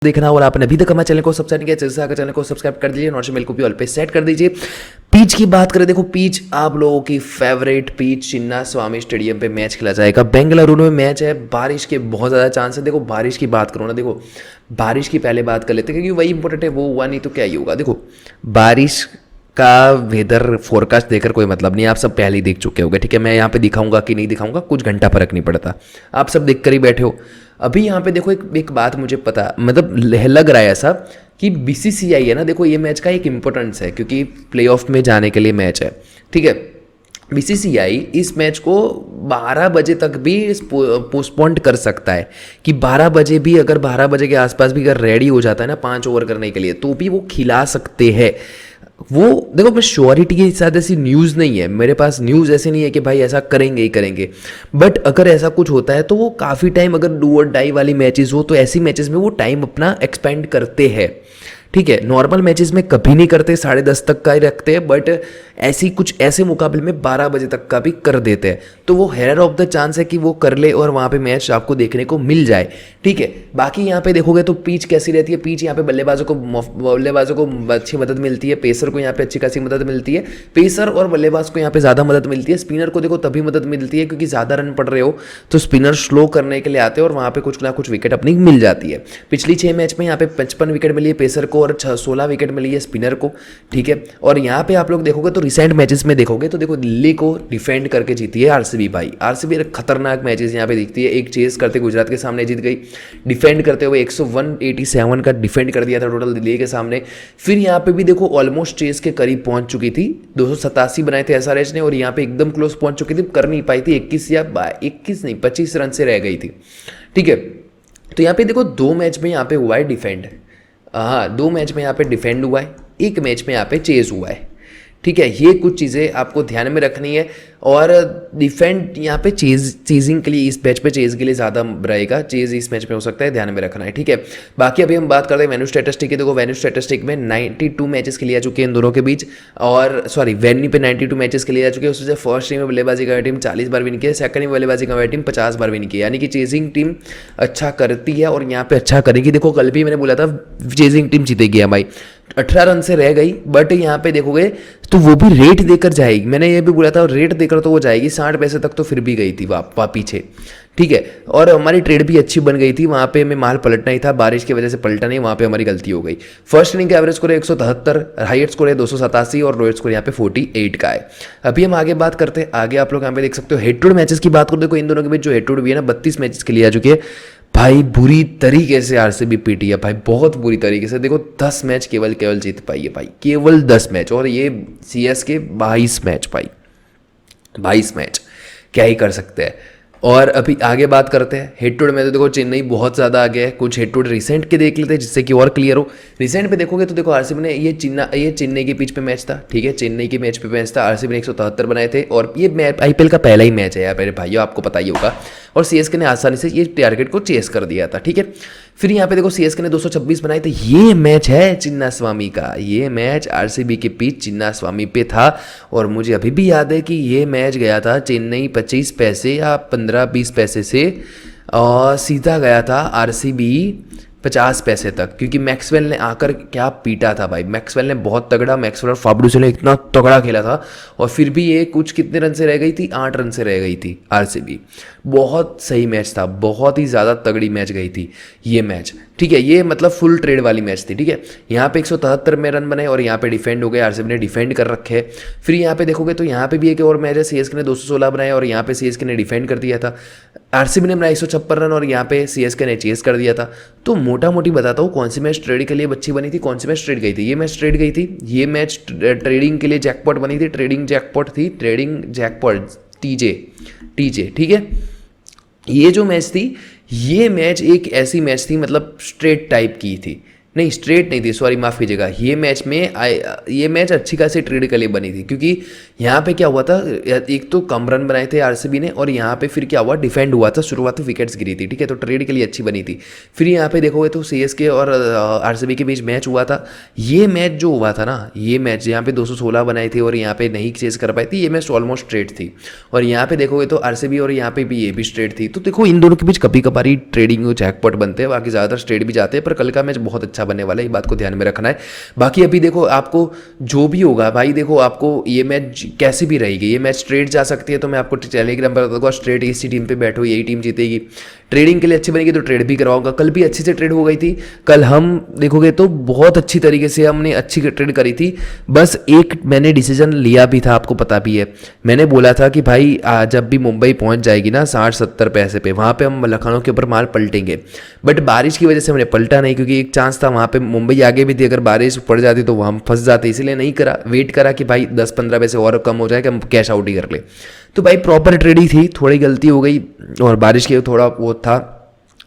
देखना और आपने अभी तक हमारे चैनल को सब्सक्राइब किया जैसे आकर चैनल को सब्सक्राइब कर दीजिए, नोटिफिकेशन बेल को भी ऑल पे सेट कर दीजिए। पिच की बात करें, देखो पिच आप लोगों की फेवरेट पिच चिन्ना स्वामी स्टेडियम पे मैच खेला जाएगा। बेंगलुरु में मैच है, बारिश के बहुत ज़्यादा चांस है। देखो बारिश की बात करो ना, देखो बारिश की पहले बात कर लेते हैं क्योंकि वही इंपॉर्टेंट है, वो हुआ नहीं तो क्या ही होगा। देखो बारिश का वेदर फोरकास्ट देकर कोई मतलब नहीं, आप सब पहले ही देख चुके होंगे। ठीक है, मैं यहाँ पे दिखाऊंगा कि नहीं दिखाऊंगा कुछ घंटा फर्क नहीं पड़ता, आप सब देख कर ही बैठे हो। अभी यहाँ पे देखो एक बात मुझे पता मतलब लग रहा है ऐसा कि बीसीसीआई है ना, देखो ये मैच का एक इम्पोर्टेंस है क्योंकि प्लेऑफ में जाने के लिए मैच है। ठीक है, बीसीसीआई इस मैच को 12 बजे तक भी पोस्टपोन्ड कर सकता है कि 12 बजे भी, अगर 12 बजे के आसपास भी अगर रेडी हो जाता है ना 5 ओवर करने के लिए तो भी वो खिला सकते हैं। वो देखो मैं श्योरिटी के साथ ऐसी न्यूज़ नहीं है मेरे पास, न्यूज़ ऐसे नहीं है कि भाई ऐसा करेंगे ही करेंगे, बट अगर ऐसा कुछ होता है तो वो काफ़ी टाइम, अगर डू और डाई वाली मैचेस हो तो ऐसी मैचेस में वो टाइम अपना एक्सपेंड करते हैं। ठीक है, नॉर्मल मैचेस में कभी नहीं करते, 10:30 तक का ही रखते हैं, बट ऐसी कुछ ऐसे मुकाबले में 12 बजे तक का भी कर देते हैं। तो वो हेयर ऑफ द चांस है कि वो कर ले और वहाँ पे मैच आपको देखने को मिल जाए। ठीक है, बाकी यहाँ पे देखोगे तो पिच कैसी रहती है, पिच यहाँ पे बल्लेबाजों को अच्छी मदद मिलती है, पेसर को यहाँ पे अच्छी खासी मदद मिलती है, पेसर और बल्लेबाज को यहाँ पे ज़्यादा मदद मिलती है। स्पिनर को देखो तभी मदद मिलती है क्योंकि ज़्यादा रन पड़ रहे हो तो स्पिनर स्लो करने के लिए आते हैं और वहाँ पे कुछ ना कुछ विकेट अपनी मिल जाती है। पिछली 6 मैच में यहाँ पे 55 विकेट मिली है पेसर को और 16 विकेट मिली है स्पिनर को। ठीक है, और यहाँ पे आप लोग देखोगे तो रिसेंट मैचेस में देखोगे तो देखो दिल्ली को डिफेंड करके जीती है आरसीबी। भाई आरसीबी खतरनाक मैचेस यहाँ पे दिखती है, एक चेस करते गुजरात के सामने जीत गई, डिफेंड करते हुए 187 का डिफेंड कर दिया था टोटल दिल्ली के सामने। फिर यहाँ पे भी देखो ऑलमोस्ट चेस के करीब पहुंच चुकी थी, 287 बनाए थे एसआरएच ने और यहाँ पे एकदम क्लोज पहुंच चुकी थी, कर नहीं पाई थी, 25 रन से रह गई थी। ठीक है, तो यहाँ पे देखो 2 मैच में यहाँ पे हुआ है डिफेंड, हाँ 2 मैच में यहाँ पे डिफेंड हुआ है, 1 मैच में यहाँ पे चेज हुआ है। ठीक है, ये कुछ चीज़ें आपको ध्यान में रखनी है और डिफेंड यहाँ पे चेजिंग के लिए, इस मैच पे चेज के लिए ज़्यादा रहेगा, चेज इस मैच में हो सकता है, ध्यान में रखना है। ठीक है, बाकी अभी हम बात करते हैं वेन्यू स्टैटिस्टिक की। देखो वेन्यू स्टैटिस्टिक में 92 मैचेस खेले जा चुके हैं इन दोनों के बीच, और सॉरी वेन्यू पे 92 मैचेस खेले जा चुके हैं। उससे फर्स्ट टीम में बल्लेबाजी का टीम 40 बार विन किया, सेकंड में बल्लेबाजी का टीम 50 बार विन किया, यानी कि चेजिंग टीम अच्छा करती है और यहाँ पे अच्छा करेगी। देखो कल भी मैंने बोला था चेजिंग टीम जीतेगी भाई, 18 रन से रह गई, बट यहाँ पे देखोगे तो वो भी रेट देकर जाएगी, मैंने ये भी बोला था रेट देकर तो वो जाएगी 60 पैसे तक तो फिर भी गई थी वापस पीछे। ठीक है, और हमारी ट्रेड भी अच्छी बन गई थी, वहाँ पे हमें माल पलटना ही था, बारिश की वजह से पलटा नहीं, वहाँ पे हमारी गलती हो गई। फर्स्ट इनिंग का एवरेज स्कोर है 173, हाईएस्ट स्कोर है 287 और लोएस्ट स्कोर यहाँ पे 48 का है। अभी हम आगे बात करते हैं, आगे आप लोग यहाँ पे देख सकते हो हेड टू हेड मैचेस की बात करते हो, इन दोनों के बीच जो हेड टू हेड भी है ना 32 मैचेस के लिए आ चुकी है भाई, बुरी तरीके से आरसीबी पीटी है भाई, बहुत बुरी तरीके से। देखो 10 मैच केवल जीत पाई है भाई, केवल 10 मैच, और ये सीएसके 22 मैच भाई, 22 मैच, क्या ही कर सकते हैं। और अभी आगे बात करते हैं हेड टू हेड में, तो देखो चेन्नई बहुत ज़्यादा आगे है। कुछ हेड टू हेड रिसेंट के देख लेते हैं जिससे कि और क्लियर हो। रिसेंट पे देखोगे तो देखो आरसीबी ने ये चेन्नई के पिच पे मैच था। ठीक है, चेन्नई के मैच पे मैच था, आरसीबी ने 173 बनाए थे और ये आईपीएल का पहला ही मैच है यार मेरे भाइयों, आपको पता ही होगा, और सीएसके ने आसानी से ये टारगेट को चेस कर दिया था। ठीक है, फिर यहाँ पे देखो सीएसके ने 226 बनाए थे, ये मैच है चिन्ना स्वामी का, ये मैच आरसीबी के पिच चिन्ना स्वामी पे था और मुझे अभी भी याद है कि ये मैच गया था चेन्नई 25 पैसे या 15-20 पैसे से और सीधा गया था आरसीबी 50 पैसे तक, क्योंकि मैक्सवेल ने आकर क्या पीटा था भाई, मैक्सवेल ने बहुत तगड़ा, मैक्सवेल और फाब्रिज़ो ने इतना तगड़ा खेला था और फिर भी ये कुछ कितने रन से रह गई थी, 8 रन से रह गई थी आरसीबी। बहुत सही मैच था, बहुत ही ज़्यादा तगड़ी मैच गई थी ये मैच। ठीक है, ये मतलब फुल ट्रेड वाली मैच थी। ठीक है, यहाँ पे 173 में रन बने और यहाँ पे डिफेंड हो गए, आरसीबी ने डिफेंड कर रखे। फिर यहाँ पे देखोगे तो यहाँ पे भी एक और मैच है, सीएसके ने 216 बनाए और यहाँ पे सीएसके ने डिफेंड कर दिया था, आरसीबी ने बनाया 156 रन और यहाँ पे सीएसके ने चेस कर दिया था। तो मोटा मोटी बताता हूँ कौन सी मैच ट्रेड के लिए अच्छी बनी थी, कौन सी मैच ट्रेड गई थी। ये मैच ट्रेड गई थी, ये मैच ट्रेडिंग के लिए जैकपॉट बनी थी, ट्रेडिंग जैकपॉट टीजे। ठीक है, ये जो मैच थी, ये मैच एक ऐसी मैच थी मतलब स्ट्रेट टाइप की थी, नहीं स्ट्रेट नहीं थी, सॉरी माफ़ कीजिएगा, ये मैच अच्छी खासी ट्रेड के लिए बनी थी क्योंकि यहाँ पे क्या हुआ था, एक तो कम रन बनाए थे आरसीबी ने, और यहाँ पे फिर क्या हुआ, डिफेंड हुआ था, शुरुआत में विकेट्स गिरी थी, ठीक है, तो ट्रेड के लिए अच्छी बनी थी। फिर यहाँ पे देखोगे तो सीएसके और आरसीबी के बीच मैच हुआ था। ये मैच जो हुआ था ना, ये मैच यहाँ पे 216 बनाए थे और यहाँ पे नहीं चेस कर पाई थी, ये मैच ऑलमोस्ट स्ट्रेट थी। और यहाँ पे देखोगे तो आरसीबी और यहाँ पे भी ये भी स्ट्रेट थी। तो देखो इन दोनों के बीच कभी कभार ट्रेडिंग जैकपॉट बनते हैं, बाकी ज़्यादातर स्ट्रेट भी जाते हैं, पर कल का मैच बहुत अच्छा बनने वाला है, ये बात को ध्यान में रखना है। बाकी अभी देखो आपको जो भी होगा भाई, देखो आपको ये मैच कैसी भी रहेगी, ये मैच स्ट्रेट जा सकती है, तो मैं आपको टेलीग्राम पर बताऊंगा स्ट्रेट इसी टीम पे बैठो, यही टीम जीतेगी। ट्रेडिंग के लिए अच्छी बनेगी तो ट्रेड भी करवाऊंगा। कल भी अच्छी से ट्रेड हो गई थी, कल हम देखोगे तो बहुत अच्छी तरीके से हमने अच्छी ट्रेड करी थी। बस एक मैंने डिसीजन लिया भी था, आपको पता भी है, मैंने बोला था कि भाई जब भी मुंबई पहुंच जाएगी ना 60-70 पैसे पे, वहाँ पे हम लखनऊ के ऊपर माल पलटेंगे। बट बारिश की वजह से हमने पलटा नहीं, क्योंकि एक चांस था वहाँ पे, मुंबई आगे भी थी, अगर बारिश पड़ जाती तो हम फंस जाते, इसीलिए नहीं करा, वेट करा कि भाई 10-15 पैसे और कम हो जाए कि हम कैश आउट ही कर ले। तो भाई प्रॉपर ट्रेड ही थी, थोड़ी गलती हो गई और बारिश के थोड़ा वो था,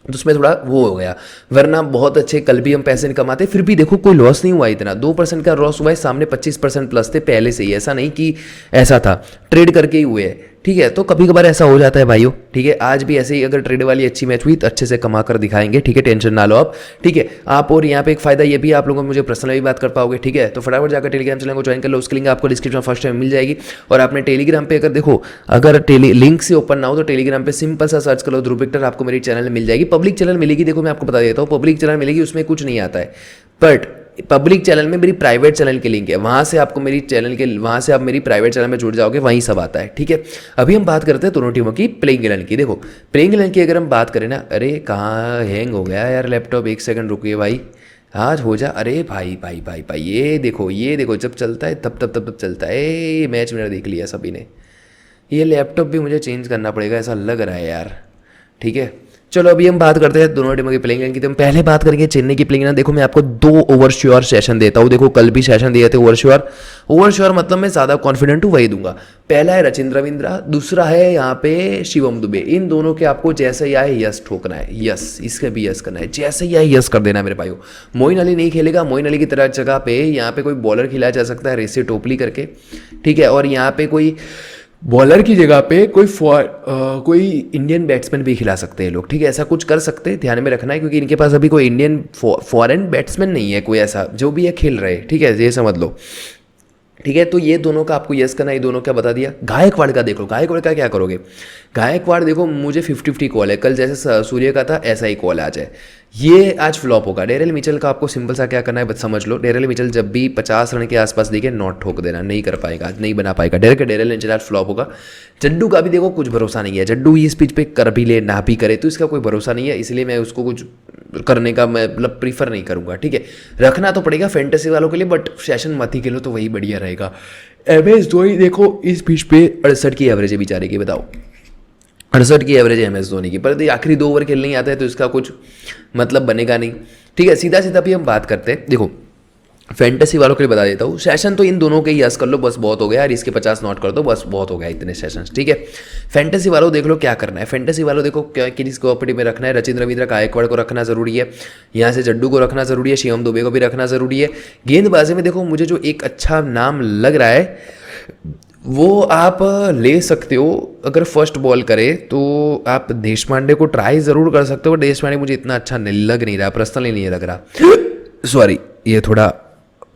तो उसमें थोड़ा वो हो गया, वरना बहुत अच्छे कल भी हम पैसे नहीं कमाते। फिर भी देखो कोई लॉस नहीं हुआ, इतना 2% का लॉस हुआ है, सामने 25% प्लस थे पहले से ही, ऐसा नहीं कि ऐसा था, ट्रेड करके ही हुए है, ठीक है। तो कभी कभार ऐसा हो जाता है भाइयों, ठीक है। आज भी ऐसे ही अगर ट्रेड वाली अच्छी मैच हुई तो अच्छे से कमा कर दिखाएंगे, ठीक है, टेंशन ना लो आप, ठीक है आप। और यहाँ पे एक फायदा ये भी आप लोगों को मुझे पर्सनली बात कर पाओगे, ठीक है। तो फटाफट जाकर टेलीग्राम चैनल को ज्वाइन कर लो, उसके लिंक आपको डिस्क्रिप्शन फर्स्ट टाइम मिल जाएगी। और आपने टेलीग्राम पे अगर देखो, अगर लिंक से ओपन ना हो तो टेलीग्राम पे सिंपल सा सर्च कर लो ध्रुव विक्टर, आपको मेरी चैनल मिल जाएगी, पब्लिक चैनल मिलेगी। देखो मैं आपको बता देता हूँ, पब्लिक चैनल मिलेगी, उसमें कुछ नहीं आता है, बट पब्लिक चैनल में मेरी प्राइवेट चैनल की लिंक है, वहाँ से आपको मेरी चैनल के, वहाँ से आप मेरी प्राइवेट चैनल में जुड़ जाओगे, वहीं सब आता है, ठीक है। अभी हम बात करते हैं दोनों टीमों की प्लेइंग 11 की। देखो प्लेइंग 11 की अगर हम बात करें ना, अरे कहाँ हैंग हो गया यार लैपटॉप, एक सेकंड रुकिए भाई, आज हो जा। अरे भाई भाई भाई भाई ये देखो जब चलता है तब चलता है। ये मैच मेरा देख लिया सभी ने, ये लैपटॉप भी मुझे चेंज करना पड़ेगा ऐसा लग रहा है यार, ठीक है। चलो अभी हम बात करते हैं दोनों टीमों की प्लेइंग की। तो हम पहले बात करेंगे चेन्नई की प्लेइंग। देखो मैं आपको 2 ओवर श्योर सेशन देता हूँ, देखो कल भी सेशन दिए थे ओवर श्योर मतलब मैं ज़्यादा कॉन्फिडेंट हूँ वही दूंगा। पहला है रचिंद्र रविंद्रा, दूसरा है यहाँ पे शिवम दुबे। इन दोनों के आपको जैसे ही आए यस ठोकना है, यस इसके भी यस करना है, जैसे ही आए यस कर देना है मेरे भाइयों। मोइन अली नहीं खेलेगा, मोइन अली की तरह जगह पे यहाँ पे कोई बॉलर खिलाया जा सकता है रेसे टोपली करके, ठीक है। और यहाँ पे कोई बॉलर की जगह पे कोई इंडियन बैट्समैन भी खिला सकते हैं लोग, ठीक है, ऐसा कुछ कर सकते हैं, ध्यान में रखना है, क्योंकि इनके पास अभी कोई इंडियन फॉरेन बैट्समैन नहीं है कोई ऐसा, जो भी है खेल रहे, ठीक है, ये समझ लो, ठीक है। तो ये दोनों का आपको यस करना, ये दोनों क्या बता दिया। गायकवाड़ का देखो, गायकवाड़ का क्या करोगे। गायकवाड़ देखो मुझे 50-50 कॉल है, कल जैसे सूर्य का था ऐसा ही कॉल आ जाए, ये आज फ्लॉप होगा। डेरिल मिचेल का आपको सिंपल सा क्या करना है बस समझ लो, डेरिल मिचेल जब भी 50 रन के आसपास दिखे नॉट ठोक देना, नहीं कर पाएगा आज, नहीं बना पाएगा डेरिल मिचेल आज फ्लॉप होगा। जड्डू का भी देखो कुछ भरोसा नहीं है, जड्डू इस पिच पे कर भी ले ना भी करे तो इसका कोई भरोसा नहीं है, इसलिए मैं उसको कुछ करने का मैं मतलब प्रीफर नहीं करूँगा, ठीक है। रखना तो पड़ेगा फैंटेसी वालों के लिए, बट सेशन मत ही खेलो तो वही बढ़िया रहेगा। एमएस धोनी देखो इस पिच पे 68 की एवरेज है बेचारे की, बताओ 68 की एवरेज है एमएस धोनी की, पर आखिरी 2 ओवर खेलने ही आता है तो इसका कुछ मतलब बनेगा नहीं, ठीक है। सीधा सीधा भी हम बात करते हैं, देखो फैंटेसी वालों के लिए बता देता हूँ, सेशन तो इन दोनों के ही यस कर लो बस बहुत हो गया यार, इसके 50 नॉट कर दो बस बहुत हो गया इतने सेशंस, ठीक है। फैंटेसी वालों देख लो क्या करना है, फैंटेसी वालों देखो क्या किस प्रॉपर्टी में रखना है। रचिंद्र रविंद्र गायकवाड़ को रखना जरूरी है, यहाँ से जड्डू को रखना जरूरी है, शिवम दुबे को भी रखना जरूरी है। गेंदबाजी में देखो मुझे जो एक अच्छा नाम लग रहा है वो आप ले सकते हो, अगर फर्स्ट बॉल करे तो आप देशपांडे को ट्राई ज़रूर कर सकते हो। देशपांडे मुझे इतना अच्छा लग नहीं रहा, पर्सनली नहीं लग रहा, सॉरी ये थोड़ा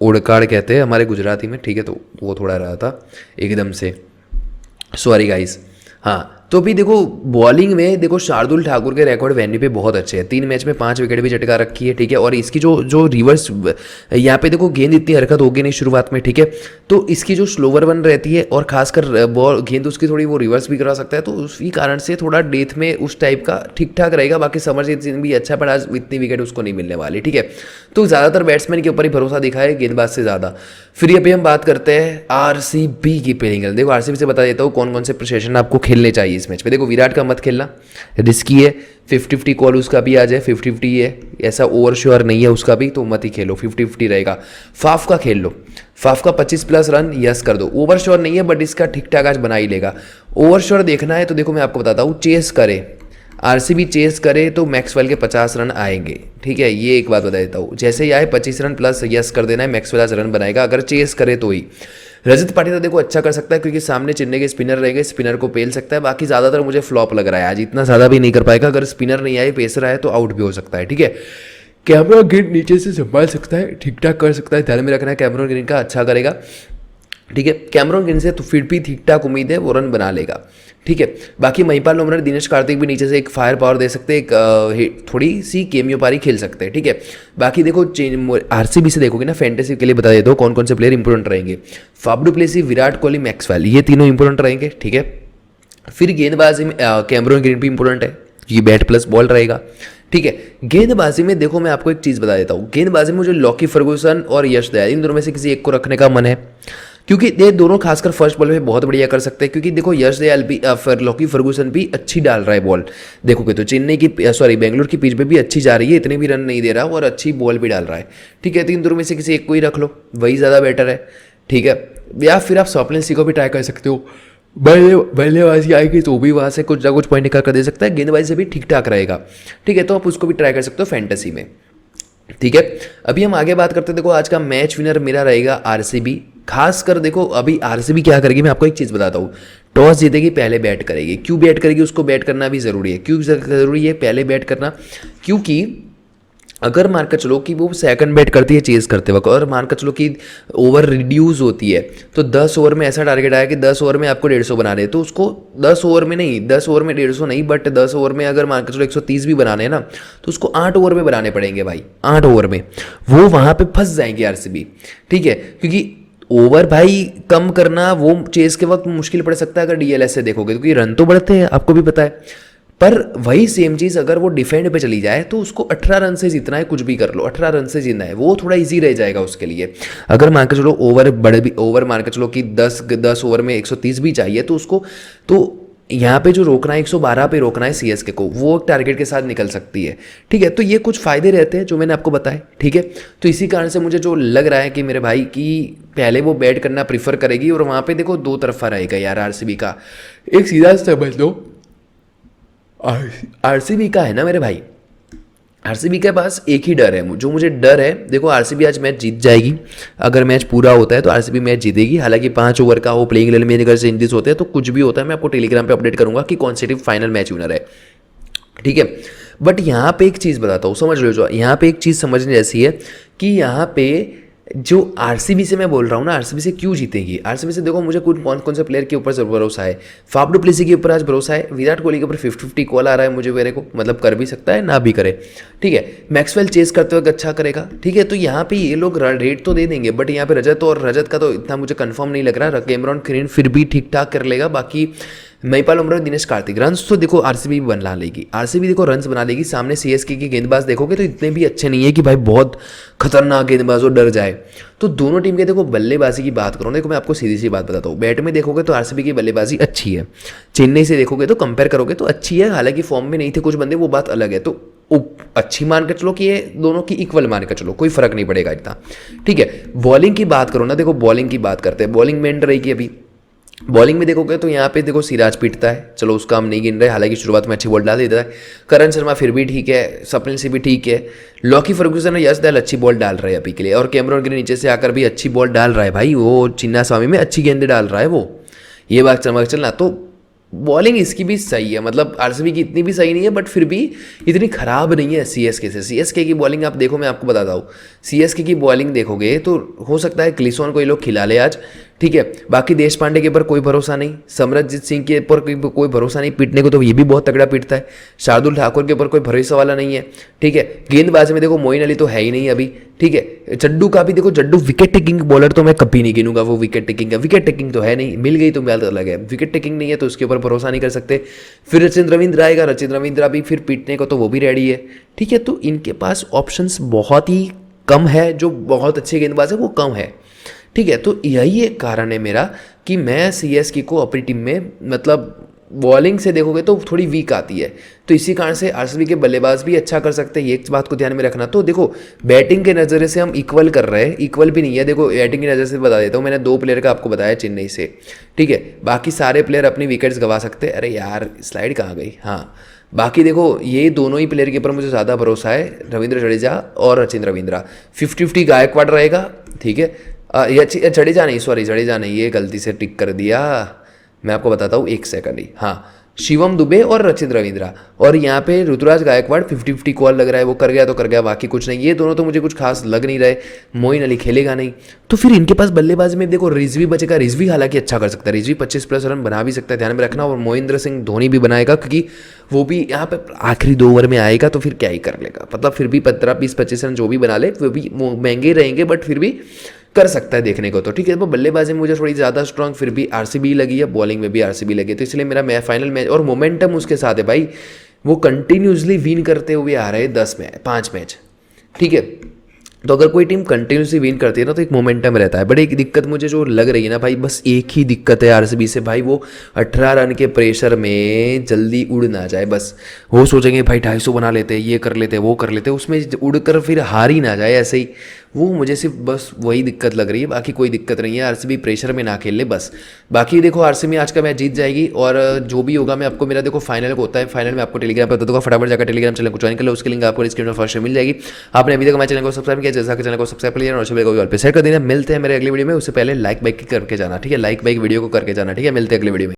उड़काड़ कहते हैं हमारे गुजराती में, ठीक है, तो वो थोड़ा रहा था एकदम से, सॉरी गाइस। हाँ तो भी देखो बॉलिंग में देखो शार्दुल ठाकुर के रिकॉर्ड वेन्यू पे बहुत अच्छे हैं, 3 मैच में 5 विकेट भी झटका रखी है, ठीक है। और इसकी जो रिवर्स यहाँ पे देखो गेंद इतनी हरकत होगी नहीं शुरुआत में, ठीक है, तो इसकी जो स्लोवर वन रहती है और खासकर बॉल गेंद उसकी थोड़ी वो रिवर्स भी करा सकता है, तो उसी कारण से थोड़ा डेथ में उस टाइप का ठीक ठाक रहेगा। बाकी समर सीजन भी अच्छा है पर आज इतनी विकेट उसको नहीं मिलने वाली, ठीक है। तो ज़्यादातर बैट्समैन के ऊपर ही भरोसा दिखा है गेंदबाज से ज़्यादा। फिर अभी हम बात करते हैं आरसीबी की प्लेइंग। देखो आरसीबी से बता देता हूँ कौन कौन से प्रोसेशन आपको खेलने चाहिए इस मैच में। देखो विराट का मत खेलना, रिस्की है, 50-50 कॉल उसका भी आ जाए, 50-50 है, ऐसा ओवर श्योर नहीं है उसका भी, तो मत ही खेलो, 50-50 रहेगा। फाफ का खेल लो, फाफ का 25+ रन यस कर दो, ओवर श्योर नहीं है बट इसका ठीक ठाक आज बना ही लेगा। ओवर श्योर देखना है तो देखो मैं आपको बताता हूँ, चेस करे आरसीबी चेस करे तो मैक्सवेल के 50 रन आएंगे, ठीक है, ये एक बात बता देता हूँ। जैसे ही आए 25 रन प्लस यस कर देना है, मैक्सवेल आज रन बनाएगा अगर चेस करे तो ही। रजत पाटीदार देखो अच्छा कर सकता है क्योंकि सामने चेन्नई के स्पिनर रहेंगे, स्पिनर को पेल सकता है। बाकी ज़्यादातर मुझे फ्लॉप लग रहा है आज, इतना ज़्यादा भी नहीं कर पाएगा। अगर स्पिनर नहीं आए, पेसर आए तो आउट भी हो सकता है। ठीक है, कैमरॉन ग्रीन नीचे से संभाल सकता है, ठीक ठाक कर सकता है, ध्यान में रखना है कैमरॉन ग्रीन का, अच्छा करेगा। ठीक है, कैमरॉन ग्रीन से तो फिर भी ठीक ठाक उम्मीद है, वो रन बना लेगा। ठीक है, बाकी महिपाल उमरा, दिनेश कार्तिक भी नीचे से एक फायर पावर दे सकते हैं, एक थोड़ी सी केमियो पारी खेल सकते हैं। ठीक है, बाकी देखो आरसीबी से देखोगे ना, फैंटेसी के लिए बता देता हूँ कौन कौन से प्लेयर इंपोर्टेंट रहेंगे। Faf du Plessis, Virat Kohli, Maxwell, ये तीनों इंपोर्टेंट रहेंगे। ठीक है, फिर गेंदबाजी में कैमरॉन ग्रीन भी इंपोर्टेंट है, ये बैट प्लस बॉल रहेगा। ठीक है, गेंदबाजी में देखो मैं आपको एक चीज़ बता देता हूँ, गेंदबाजी में मुझे लॉकी फर्गूसन और यश दयाल, इन दोनों में से किसी एक को रखने का मन है, क्योंकि ये दोनों खासकर फर्स्ट बॉल में बहुत बढ़िया कर सकते हैं। क्योंकि देखो यश दयाल भी लॉकी फर्गूसन भी अच्छी डाल रहा है बॉल, देखोगे तो चेन्नई की बेंगलुरु की पिच पे भी अच्छी जा रही है, इतने भी रन नहीं दे रहा और अच्छी बॉल भी डाल रहा है। ठीक है, तो इन दोनों में से किसी एक को ही रख लो, वही ज़्यादा बेटर है। ठीक है, या फिर आप स्वप्निल सिंह को भी ट्राई कर सकते हो, बल्लेबाजी आएगी तो भी वहाँ से कुछ ना कुछ पॉइंट निकाल कर दे सकता है, गेंदबाजी से भी ठीक ठाक रहेगा। ठीक है, तो आप उसको भी ट्राई कर सकते हो फैंटेसी में। ठीक है, अभी हम आगे बात करते हैं। देखो आज का मैच विनर मेरा रहेगा आरसीबी। खासकर देखो अभी आरसीबी क्या करेगी, मैं आपको एक चीज़ बताता हूँ, टॉस जीतेगी, पहले बैट करेगी। क्यों बैट करेगी, उसको बैट करना भी ज़रूरी है। क्यों ज़रूरी है पहले बैट करना, क्योंकि अगर मान कर चलो कि वो सेकंड बैट करती है चेज करते वक्त, और मान कर चलो कि ओवर रिड्यूस होती है, तो 10 ओवर में ऐसा टारगेट आया कि 10 ओवर में आपको 150 बनाने हैं, तो उसको 10 ओवर में नहीं, 10 ओवर में 150 नहीं, बट 10 ओवर में अगर मान कर चलो 130 भी बनाने हैं ना, तो उसको 8 ओवर में बनाने पड़ेंगे भाई, 8 ओवर में। वो वहाँ पर फंस जाएंगे आरसीबी। ठीक है, क्योंकि ओवर भाई कम करना वो चेस के वक्त मुश्किल पड़ सकता है अगर डीएलएस से देखोगे, क्योंकि रन तो बढ़ते हैं, आपको भी पता है। पर वही सेम चीज़ अगर वो डिफेंड पे चली जाए तो उसको 18 रन से जीतना है, कुछ भी कर लो, 18 रन से जीतना है, वो थोड़ा इजी रह जाएगा उसके लिए। अगर मान के चलो ओवर मान के चलो कि 10 ओवर में 130 भी चाहिए, तो उसको तो यहाँ पे जो रोकना है 112 पे रोकना है सीएसके को, वो टारगेट के साथ निकल सकती है। ठीक है, तो ये कुछ फ़ायदे रहते हैं जो मैंने आपको बताए। ठीक है, तो इसी कारण से मुझे जो लग रहा है कि मेरे भाई की पहले वो बैट करना प्रीफर करेगी, और वहाँ पे देखो दो तरफा रहेगा यार आरसीबी का। एक सीधा समझ लो, आरसीबी का है ना मेरे भाई, आरसीबी के पास एक ही डर है, जो मुझे डर है, देखो आरसीबी आज मैच जीत जाएगी। अगर मैच पूरा होता है तो आरसीबी मैच जीतेगी। हालांकि 5 ओवर का वो प्लेइंग इलेवन में अगर चेंजेस होते हैं तो कुछ भी होता है, मैं आपको टेलीग्राम पे अपडेट करूंगा कि कौन सी टीम फाइनल मैच विनर है। ठीक है, बट यहाँ पे एक चीज़ बताता हूँ, समझ लो, जो यहाँ पे एक चीज़ समझने जैसी है कि यहाँ पे जो आरसीबी से मैं बोल रहा हूँ ना, आरसीबी से क्यों जीतेगी, आरसीबी से देखो मुझे कौन कौन से प्लेयर के ऊपर भरोसा है। फाफ डु प्लेसी के ऊपर आज भरोसा है, विराट कोहली के ऊपर 50-50 कॉल आ रहा है मुझे, मेरे को मतलब कर भी सकता है ना भी करे। ठीक है, मैक्सवेल चेस करते वक्त अच्छा करेगा। ठीक है, तो यहाँ पे ये लोग रेट तो दे देंगे, बट यहाँ पे रजत का तो इतना मुझे कंफर्म नहीं लग रहा। कैमरॉन ग्रीन फिर भी ठीक ठाक कर लेगा। बाकी महिपाल उमरा, दिनेश कार्तिक, रन्स तो देखो आरसीबी बना लेगी, आरसीबी देखो रन्स बना लेगी। सामने सीएसके की गेंदबाज देखोगे तो इतने भी अच्छे नहीं है कि भाई बहुत खतरनाक गेंदबाज हो डर जाए। तो दोनों टीम के देखो बल्लेबाजी की बात करो, देखो मैं आपको सीधी सी बात बताता हूँ, बैट में देखोगे तो आरसीबी की बल्लेबाजी अच्छी है, चेन्नई से देखोगे तो कंपेयर करोगे तो अच्छी है। हालांकि फॉर्म में नहीं थे कुछ बंदे, वो बात अलग है। तो अच्छी मान कर चलो कि ये दोनों की इक्वल मान कर चलो, कोई फर्क नहीं पड़ेगा इतना। ठीक है, बॉलिंग की बात करो ना, देखो बॉलिंग की बात करते हैं, बॉलिंग में एंड रहेगी अभी। बॉलिंग में देखोगे तो यहाँ पे देखो सिराज पीटता है, चलो उसका हम नहीं गिन रहे, हालांकि शुरुआत में अच्छी बॉल डाल देता है। करण शर्मा फिर भी ठीक है, स्वप्निल सिंह भी ठीक है, लॉकी फर्गूसन और यश दयाल अच्छी बॉल डाल रहे हैं अभी के लिए, और कैमरॉन ग्रीन नीचे से आकर भी अच्छी बॉल डाल रहा है भाई, वो चिन्ना स्वामी में अच्छी गेंदे डाल रहा है वो, ये बात चमक चलना। तो बॉलिंग इसकी भी सही है, मतलब आरसीबी की इतनी भी सही नहीं है, बट फिर भी इतनी खराब नहीं है सीएसके से। सीएसके की बॉलिंग आप देखो, मैं आपको बताता हूँ, सीएसके की बॉलिंग देखोगे तो हो सकता है क्लिसोन को ये लोग खिला ले आज। ठीक है, बाकी देश पांडे के ऊपर कोई भरोसा नहीं, समरजीत सिंह के ऊपर कोई भरोसा नहीं, पीटने को तो ये भी बहुत तगड़ा पीटता है, शार्दुल ठाकुर के ऊपर कोई भरोसा वाला नहीं है। ठीक है, गेंदबाजी में देखो मोइन अली तो है ही नहीं अभी। ठीक है, जड्डू का भी देखो, जड्डू विकेट टेकिंग बॉलर तो मैं कभी नहीं गिनूंगा, वो विकेट टेकिंग तो है नहीं, मिल गई तो बात अलग है, विकेट टेकिंग नहीं है तो उसके ऊपर भरोसा नहीं कर सकते। फिर रचिन रविंद्र आएगा, रचिन रविंद्र भी फिर पीटने को तो वो भी रेडी है। ठीक है, तो इनके पास ऑप्शंस बहुत ही कम है, जो बहुत अच्छे गेंदबाज है वो कम है। ठीक है, तो यही एक कारण है मेरा कि मैं सीएसके को अपनी टीम में, मतलब बॉलिंग से देखोगे तो थोड़ी वीक आती है, तो इसी कारण से आरसीबी के बल्लेबाज भी अच्छा कर सकते हैं, ये एक बात को ध्यान में रखना। तो देखो बैटिंग के नज़रिए से हम इक्वल कर रहे हैं, इक्वल भी नहीं है। देखो बैटिंग की नज़र से बता देता हूँ, मैंने 2 प्लेयर का आपको बताया चेन्नई से। ठीक है, बाकी सारे प्लेयर अपनी विकेट्स गंवा सकते हैं। अरे यार स्लाइड कहाँ गई, हाँ, बाकी देखो ये दोनों ही प्लेयर के ऊपर मुझे ज़्यादा भरोसा है, रविंद्र जडेजा और रचिन रविंद्रा। 50-50 गायकवाड़ रहेगा। ठीक है, ये जडेजा नहीं, सॉरी जडेजा नहीं, ये गलती से टिक कर दिया। मैं आपको बताता हूँ, एक सेकंड ही। हाँ, शिवम दुबे और रचित रविंद्रा, और यहाँ पे ऋतुराज गायकवाड़ 50-50 कॉल लग रहा है, वो कर गया तो कर गया, बाकी कुछ नहीं। ये दोनों तो मुझे कुछ खास लग नहीं रहे। मोइन अली खेलेगा नहीं, तो फिर इनके पास बल्लेबाजी में देखो रिजवी बचेगा। रिजवी हालांकि अच्छा कर सकता है, रिजवी 25+ रन बना भी सकता है, ध्यान में रखना। और मोहिंद्र सिंह धोनी भी बनाएगा, क्योंकि वो भी यहाँ पे आखिरी 2 ओवर में आएगा, तो फिर क्या ही कर लेगा, मतलब फिर भी 15-20-25 रन जो भी बना ले, वो भी महंगे रहेंगे, बट फिर भी कर सकता है देखने को। तो ठीक है, वो बल्लेबाजी में मुझे थोड़ी ज़्यादा स्ट्रांग फिर भी आरसीबी लगी है, बॉलिंग में भी आरसीबी लगी है, तो इसलिए मेरा फाइनल मैच और मोमेंटम उसके साथ है भाई। वो कंटिन्यूसली विन करते हुए आ रहे हैं 5 मैच, ठीक है। तो अगर कोई टीम कंटिन्यूसली विन करती है ना, तो एक मोमेंटम रहता है। बट एक दिक्कत मुझे जो लग रही है ना भाई, बस एक ही दिक्कत है आरसीबी से भाई, वो 18 रन के प्रेशर में जल्दी उड़ ना जाए। बस वो सोचेंगे भाई 250 बना लेते, ये कर लेते, वो कर लेते, उसमें उड़कर फिर हार ही ना जाए ऐसे ही। वो मुझे सिर्फ बस वही दिक्कत लग रही है, बाकी कोई दिक्कत नहीं है। आरसीबी प्रेशर में ना खेल ले बस। बाकी देखो आरसीबी आज का मैच जीत जाएगी, और जो भी होगा मैं आपको, मेरा देखो फाइनल को होता है, फाइनल में आपको टेलीग्राम पर बता दूंगा। फटाफट जाकर टेलीग्राम चैनल को ज्वाइन कर लो, उसके लिंक आपको स्क्रीन पर फर्स्ट मिल जाएगी। आपने अभी तक हमारे चैनल को सब्सक्राइब किया, जैसा कि चैनल को सब्सक्राइब कर लिया और ऑल पे शेयर कर देना। मिलते हैं मेरे अगली वीडियो में, उससे पहले लाइक बाइक करके जाना, ठीक है, लाइक बाइक वीडियो को करके जाना, ठीक है। मिलते हैं अगली वीडियो में।